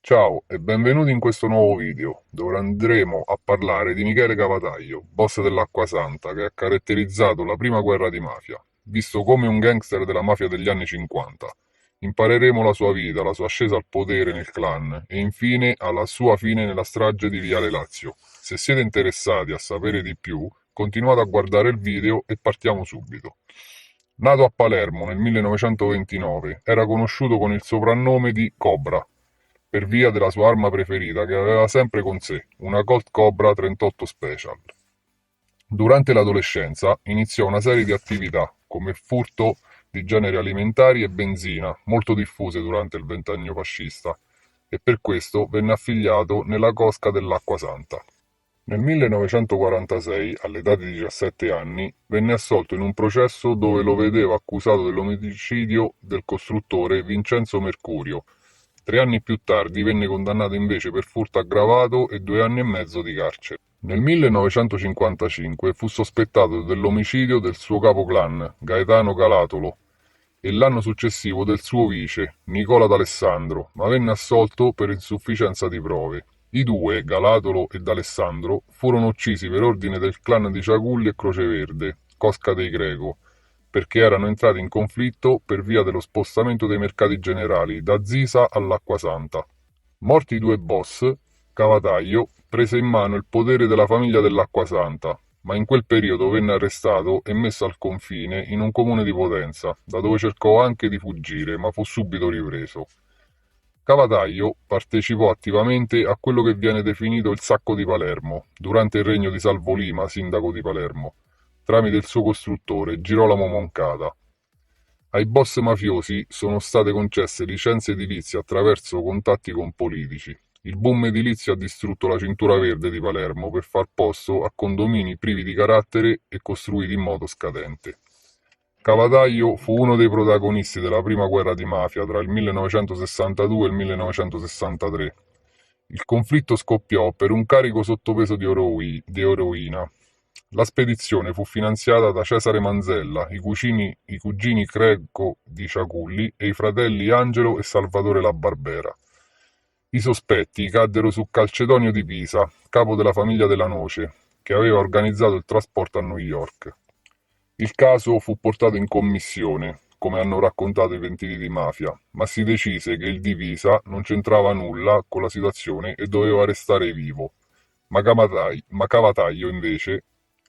Ciao e benvenuti in questo nuovo video, dove andremo a parlare di Michele Cavataglio, boss dell'Acquasanta, che ha caratterizzato la prima guerra di mafia, visto come un gangster della mafia degli anni 50. Impareremo la sua vita, la sua ascesa al potere nel clan e infine alla sua fine nella strage di Viale Lazio. Se siete interessati a sapere di più, continuate a guardare il video e partiamo subito. Nato a Palermo nel 1929, era conosciuto con il soprannome di Cobra, per via della sua arma preferita che aveva sempre con sé, una Colt Cobra 38 Special. Durante l'adolescenza iniziò una serie di attività, come furto di generi alimentari e benzina, molto diffuse durante il ventennio fascista, e per questo venne affiliato nella cosca dell'Acquasanta. Nel 1946, all'età di 17 anni, venne assolto in un processo dove lo vedeva accusato dell'omicidio del costruttore Vincenzo Mercurio. 3 anni più tardi venne condannato invece per furto aggravato e 2 anni e mezzo di carcere. Nel 1955 fu sospettato dell'omicidio del suo capo clan, Gaetano Calatolo, e l'anno successivo del suo vice, Nicola D'Alessandro, ma venne assolto per insufficienza di prove. I due, Galatolo e D'Alessandro, furono uccisi per ordine del clan di Ciagulli e Croceverde, Cosca dei Greco, perché erano entrati in conflitto per via dello spostamento dei mercati generali da Zisa all'Acquasanta. Morti i due boss, Cavataglio prese in mano il potere della famiglia dell'Acquasanta, ma in quel periodo venne arrestato e messo al confine in un comune di Potenza, da dove cercò anche di fuggire, ma fu subito ripreso. Cavataglio partecipò attivamente a quello che viene definito il Sacco di Palermo, durante il regno di Salvo Lima, sindaco di Palermo, tramite il suo costruttore Girolamo Moncada. Ai boss mafiosi sono state concesse licenze edilizie attraverso contatti con politici. Il boom edilizio ha distrutto la cintura verde di Palermo per far posto a condomini privi di carattere e costruiti in modo scadente. Cavataglio fu uno dei protagonisti della prima guerra di mafia tra il 1962 e il 1963. Il conflitto scoppiò per un carico sottopeso di eroina. La spedizione fu finanziata da Cesare Manzella, i cugini Greco di Ciaculli e i fratelli Angelo e Salvatore La Barbera. I sospetti caddero su Calcedonio di Pisa, capo della famiglia della Noce, che aveva organizzato il trasporto a New York. Il caso fu portato in commissione, come hanno raccontato i pentiti di mafia, ma si decise che il Divisa non c'entrava nulla con la situazione e doveva restare vivo. Ma Cavataglio, invece,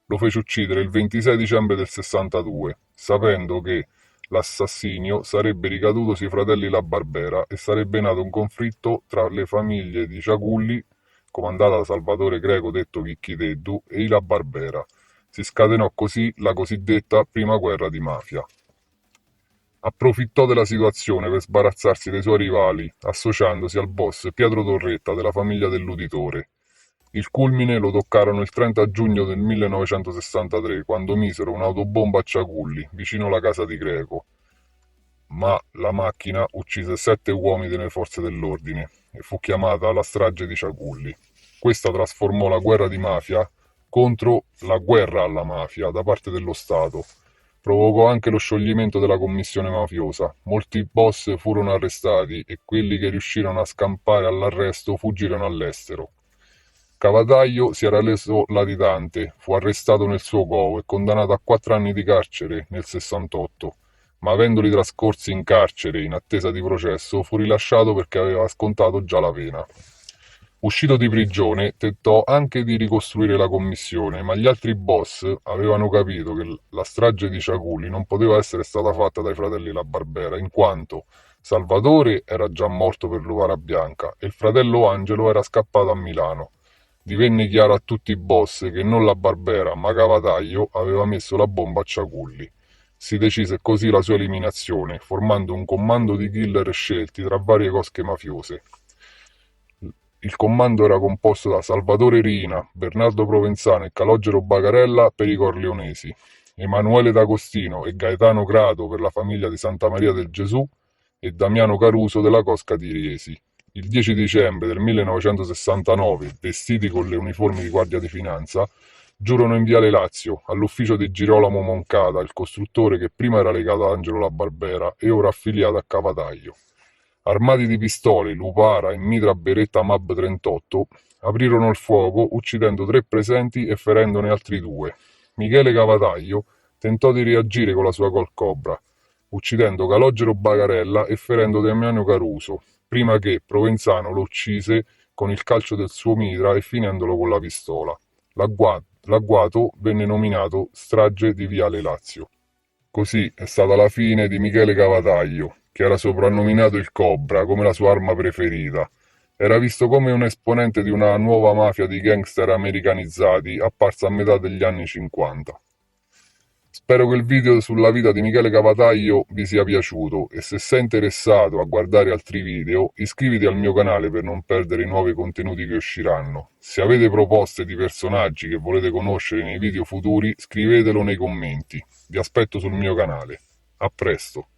lo fece uccidere il 26 dicembre del 62, sapendo che l'assassinio sarebbe ricaduto sui fratelli La Barbera e sarebbe nato un conflitto tra le famiglie di Ciaculli, comandata da Salvatore Greco detto Chicchiteddu, e i La Barbera. Si scatenò così la cosiddetta prima guerra di mafia. Approfittò della situazione per sbarazzarsi dei suoi rivali, associandosi al boss Pietro Torretta della famiglia dell'uditore. Il culmine lo toccarono il 30 giugno del 1963, quando misero un'autobomba a Ciaculli, vicino alla casa di Greco, ma la macchina uccise 7 uomini delle forze dell'ordine e fu chiamata la strage di Ciaculli. Questa trasformò la guerra di mafia contro la guerra alla mafia da parte dello Stato. Provocò anche lo scioglimento della commissione mafiosa. Molti boss furono arrestati e quelli che riuscirono a scampare all'arresto fuggirono all'estero. Cavataglio si era reso latitante, fu arrestato nel suo covo e condannato a 4 anni di carcere nel 68, ma avendoli trascorsi in carcere in attesa di processo fu rilasciato perché aveva scontato già la pena. Uscito di prigione, tentò anche di ricostruire la commissione, ma gli altri boss avevano capito che la strage di Ciaculli non poteva essere stata fatta dai fratelli La Barbera, in quanto Salvatore era già morto per Luvara Bianca e il fratello Angelo era scappato a Milano. Divenne chiaro a tutti i boss che non La Barbera, ma Cavataglio aveva messo la bomba a Ciaculli. Si decise così la sua eliminazione, formando un comando di killer scelti tra varie cosche mafiose. Il comando era composto da Salvatore Riina, Bernardo Provenzano e Calogero Bagarella per i Corleonesi, Emanuele D'Agostino e Gaetano Grato per la famiglia di Santa Maria del Gesù e Damiano Caruso della Cosca di Riesi. Il 10 dicembre del 1969, vestiti con le uniformi di Guardia di Finanza, giurano in Viale Lazio, all'ufficio di Girolamo Moncada, il costruttore che prima era legato ad Angelo La Barbera e ora affiliato a Cavataglio. Armati di pistole, lupara e mitra beretta MAB 38, aprirono il fuoco uccidendo 3 presenti e ferendone altri 2. Michele Cavataglio tentò di reagire con la sua Colt Cobra, uccidendo Calogero Bagarella e ferendo Damiano Caruso, prima che Provenzano lo uccise con il calcio del suo mitra e finendolo con la pistola. L'agguato venne nominato strage di Viale Lazio. Così è stata la fine di Michele Cavataglio, che era soprannominato il Cobra come la sua arma preferita. Era visto come un esponente di una nuova mafia di gangster americanizzati apparsa a metà degli anni 50. Spero che il video sulla vita di Michele Cavataglio vi sia piaciuto e se sei interessato a guardare altri video iscriviti al mio canale per non perdere i nuovi contenuti che usciranno. Se avete proposte di personaggi che volete conoscere nei video futuri scrivetelo nei commenti. Vi aspetto sul mio canale. A presto!